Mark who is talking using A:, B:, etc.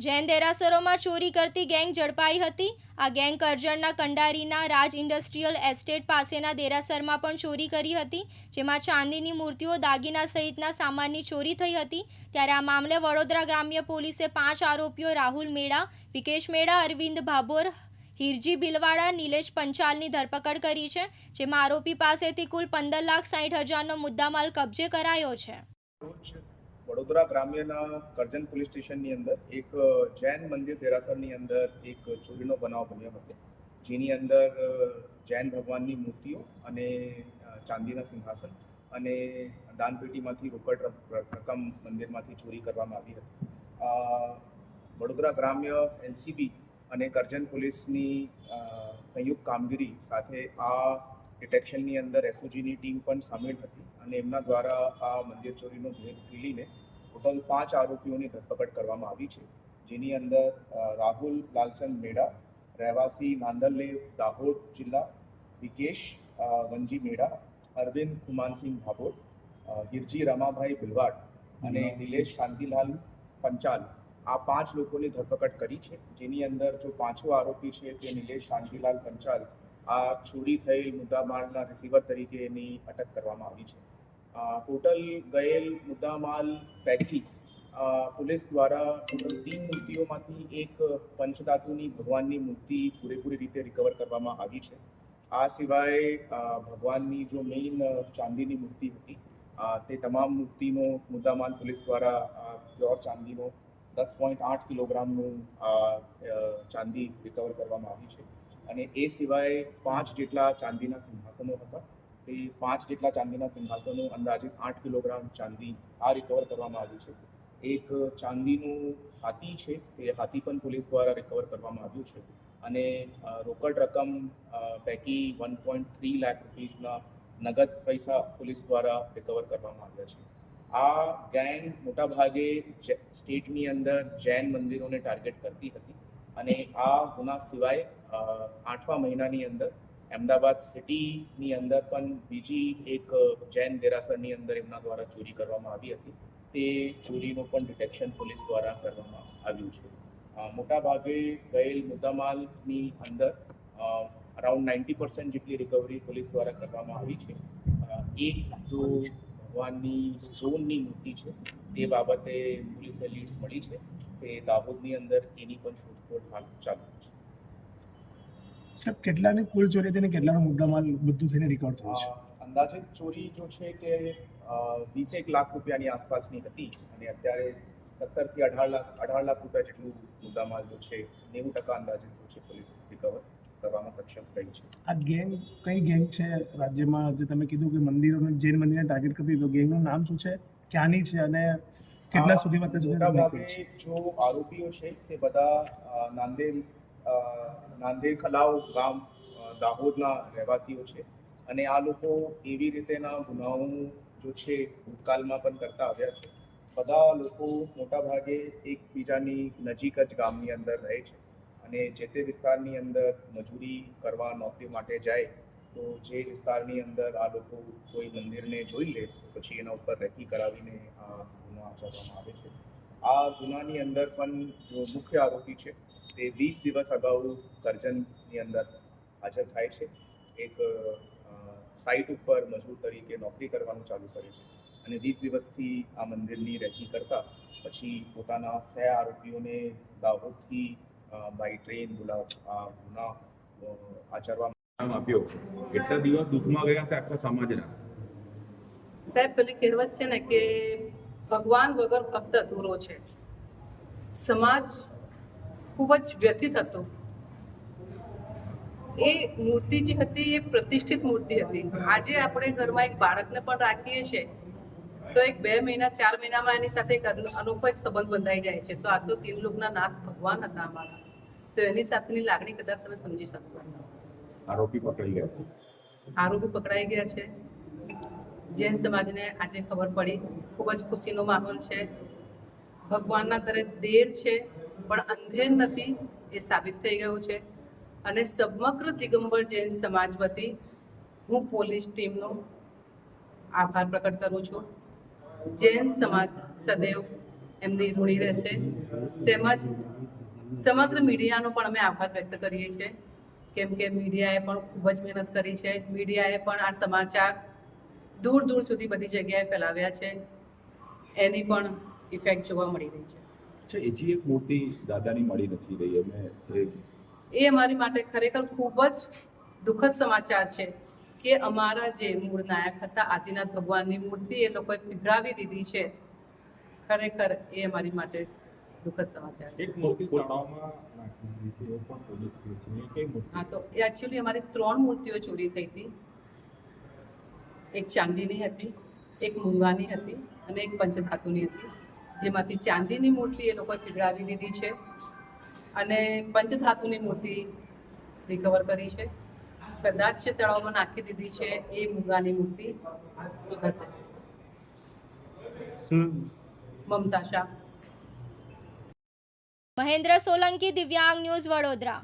A: જૈન દેરાસરોમાં ચોરી કરતી ગેંગ ઝડપાઈ હતી। આ ગેંગ કરજણના કંડારીના રાજ ઇન્ડસ્ટ્રીયલ એસ્ટેટ પાસેના દેરાસરમાં પણ ચોરી કરી હતી, જેમાં ચાંદીની મૂર્તિઓ, દાગીના સહિતના સામાનની ચોરી થઈ હતી। ત્યારે આ મામલે વડોદરા ગ્રામ્ય પોલીસે 5 આરોપીઓ રાહુલ મેડા, વિકેશ મેડા, અરવિંદ ભાભોર, હિરજી ભીલવાડા, નિલેશ પંચાલની ધરપકડ કરી છે, જેમાં આરોપી પાસેથી કુલ 15,60,000નો મુદ્દામાલ કબજે કરાયો છે।
B: વડોદરા ગ્રામ્યના કરજણ પોલીસ સ્ટેશનની અંદર એક જૈન મંદિર દેરાસરની અંદર એક ચોરીનો બનાવ બન્યો હતો, જેની અંદર જૈન ભગવાનની મૂર્તિઓ અને ચાંદીના સિંહાસન અને દાનપેટીમાંથી રોકડ રકમ મંદિરમાંથી ચોરી કરવામાં આવી હતી। વડોદરા ગ્રામ્ય એલસીબી અને કરજણ પોલીસની સંયુક્ત કામગીરી સાથે આ ડિટેક્શનની અંદર એસઓજીની ટીમ પણ સામેલ હતી અને એમના દ્વારા આ મંદિર ચોરીનો ભેદ ખુલીને ટોટલ 5 આરોપીઓની ધરપકડ કરવામાં આવી છે, જેની અંદર રાહુલ લાલચંદ મેડા, રહેવાસી નાંદરલેવ, દાહોદ જિલ્લા, વિકેશ વનજી મેડા, અરવિંદ ખુમાનસિંહ ભાભોર, હિરજી રમાભાઈ ભીલવાડ અને નિલેશ શાંતિલાલ પંચાલ, આ 5 લોકોની ધરપકડ કરી છે, જેની અંદર જો 5મો આરોપી છે તે નિલેશ શાંતિલાલ પંચાલ આ ચોરી થયેલ મુદ્દામાલના રિસીવર તરીકે એની અટક કરવામાં આવી છે। ટોટલ ગયેલ મુદ્દામાલ પૈકી પોલીસ દ્વારા ટોટલ 3 મૂર્તિઓમાંથી એક પંચધાતુની ભગવાનની મૂર્તિ પૂરેપૂરી રીતે રિકવર કરવામાં આવી છે। આ સિવાય ભગવાનની જો મેઇન ચાંદીની મૂર્તિ હતી તે તમામ મૂર્તિનો મુદ્દામાલ પોલીસ દ્વારા પ્યોર ચાંદીનો 10.8 કિલોગ્રામનું ચાંદી રિકવર કરવામાં આવી છે અને એ સિવાય 5 જેટલા ચાંદીના સિંહાસનો હતા। એ 5 જેટલા ચાંદીના સિંહાસનો અંદાજિત 8 કિલોગ્રામ ચાંદી આ રિકવર કરવામાં આવી છે। એક ચાંદીનું હાથી છે, તે હાથી પણ પોલીસ દ્વારા રિકવર કરવામાં આવ્યું છે અને રોકડ રકમ પૈકી 1.3 લાખ રૂપીસના નગદ પૈસા પોલીસ દ્વારા રિકવર કરવામાં આવ્યા છે। આ ગેંગ મોટાભાગે સ્ટેટની અંદર જૈન મંદિરોને ટાર્ગેટ કરતી હતી અને આ ગુના સિવાય 8મા મહિનાની અંદર અમદાવાદ સિટીની અંદર પણ બીજી એક જૈન દેરાસરની અંદર એમના દ્વારા ચોરી કરવામાં આવી હતી। તે ચોરીનું પણ ડિટેક્શન પોલીસ દ્વારા કરવામાં આવ્યું છે। મોટાભાગે ગયેલ મુદ્દામાલની અંદર અરાઉન્ડ 90% જેટલી રિકવરી પોલીસ દ્વારા કરવામાં આવી છે। એક જો ભગવાનની સ્ટોનની મૂર્તિ છે તે બાબતે પોલીસે લીડ્સ મળી છે, તે દાહોદની અંદર એની પણ શોધખોળ હાલ ચાલુ છે।
C: સાહેબ, કેટલાની કુલ ચોરી હતી અને કેટલાનો મુદ્દામાલ બધું થઈને રિકવર થયું છે?
B: અંદાજિત ચોરી જો છે તે 20 લાખ રૂપિયાની આસપાસની હતી અને અત્યારે 17 થી 18 લાખ રૂપિયા જેટલું મુદ્દામાલ જો છે 90% અંદાજિત જો છે પોલીસ રિકવર કરવામાં સક્ષમ રહી છે।
C: આ ગેંગ કઈ ગેંગ છે રાજ્યમાં? જે તમે કીધું કે મંદિરોને જૈન મંદિરને ટાર્ગેટ કરતી, તો ગેંગનું નામ શું છે, ક્યાંની છે અને કેટલા સુધીમાં તે
B: મોટાભાગે જો આરોપીઓ છે તે બધા નાંદેડ ખલાવ ગામ દાહોદના રહેવાસીઓ છે અને આ લોકો એવી રીતેના ગુનાઓ જો છે ભૂતકાળમાં પણ કરતા આવ્યા છે। બધા લોકો મોટાભાગે એકબીજાની નજીક જ ગામની અંદર રહે છે અને જે તે વિસ્તારની અંદર મજૂરી કરવા નોકરી માટે જાય તો જે વિસ્તારની અંદર આ લોકો કોઈ મંદિરને જોઈ લે તો પછી એના ઉપર રેકી કરાવીને આ ગુનો આચરવામાં આવે છે। આ ગુનાની અંદર પણ જો મુખ્ય આરોપી છે તે 20 દિવસ અગાઉ કરજણની અંદર હાજર થાય છે। એક સાઇટ ઉપર મજૂર તરીકે નોકરી કરવાનું ચાલુ કરે છે અને 20 દિવસથી આ મંદિરની રેકી કરતા પછી પોતાના સહ આરોપીઓને દાહોદથી બાય ટ્રેન આ ગુના આચરવામાં
D: આપ્યો એટલા દિવસ દુઃખમાં ગયા છે આખા સમાજના।
E: સાહેબ, પેલી કહેવત છે ને કે ભગવાન વગર ભક્ત અધૂરો છે। સમાજ ખૂબ જ વ્યથિત હતો। એ મૂર્તિ જે હતી એ પ્રતિષ્ઠિત મૂર્તિ હતી। આજે આપણે ઘરમાં એક બાળકને પણ રાખીએ છીએ તો એક 2 મહિના 4 મહિનામાં એની સાથે એક અનોખો એક સંબંધ બંધાઈ જાય છે। તો આ તો 3 લોકના નાથ ભગવાન હતા અમારા, તો એની સાથેની લાગણી કદાચ તમે સમજી શકશો।
D: આરોપી પકડાઈ ગયા છે।
E: આરોપી પકડાઈ ગયા છે। જૈન સમાજને આજે ખબર પડી, ખૂબ જ ખુશીનો માહોલ છે। ભગવાનના ઘરે દેર છે પણ અંધેર નથી, એ સાબિત થઈ ગયું છે અને સમગ્ર દિગંબર જૈન સમાજ વતી હું પોલીસ ટીમનો આભાર પ્રકટ કરું છું। જૈન સમાજ સદૈવ એમની ઋણી રહેશે. તેમજ સમગ્ર મીડિયાનો પણ અમે આભાર વ્યક્ત કરીએ છીએ, કેમ કે મીડિયાએ પણ ખૂબ જ મહેનત કરી છે. મીડિયાએ પણ આ સમાચાર દૂર દૂર સુધી બધી જગ્યાએ ફેલાવ્યા છે. એની પણ ઇફેક્ટ જોવા મળી રહી છે.
D: અચ્છા, હજી એક મૂર્તિ દાદાની મળી નથી રહી. અમે
E: એ અમારી માટે ખરેખર ખૂબ જ દુઃખદ સમાચાર છે કે અમારા જે મૂળ નાયક હતા આદિનાથ ભગવાનની મૂર્તિ એ લોકોએ પીગળાવી દીધી છે. ખરેખર એ અમારી માટે દુઃખદ સમાચાર છે.
F: એક મૂર્તિ તળાવમાં નાખી છે એ પણ પોલીસ કહે છે એ કઈ મૂર્તિ?
E: હા, તો એ એકચ્યુઅલી અમારી 3 મૂર્તિઓ ચોરી થઈ હતી. એક ચાંદીની હતી, એક મૂંગાની હતી અને એક પંચધાતુની હતી. જેમાંથી ચાંદીની મૂર્તિ એ લોકોએ પીગળાવી દીધી છે અને પંચધાતુની મૂર્તિ રિકવર કરી છે. કદાચ જે તળાવમાં નાખી દીધી છે એ મૂંગાની મૂર્તિ જ હશે. મમતા શાહ.
A: મહેન્દ્ર સોલંકી, દિવ્યાંગ ન્યૂઝ, વડોદરા.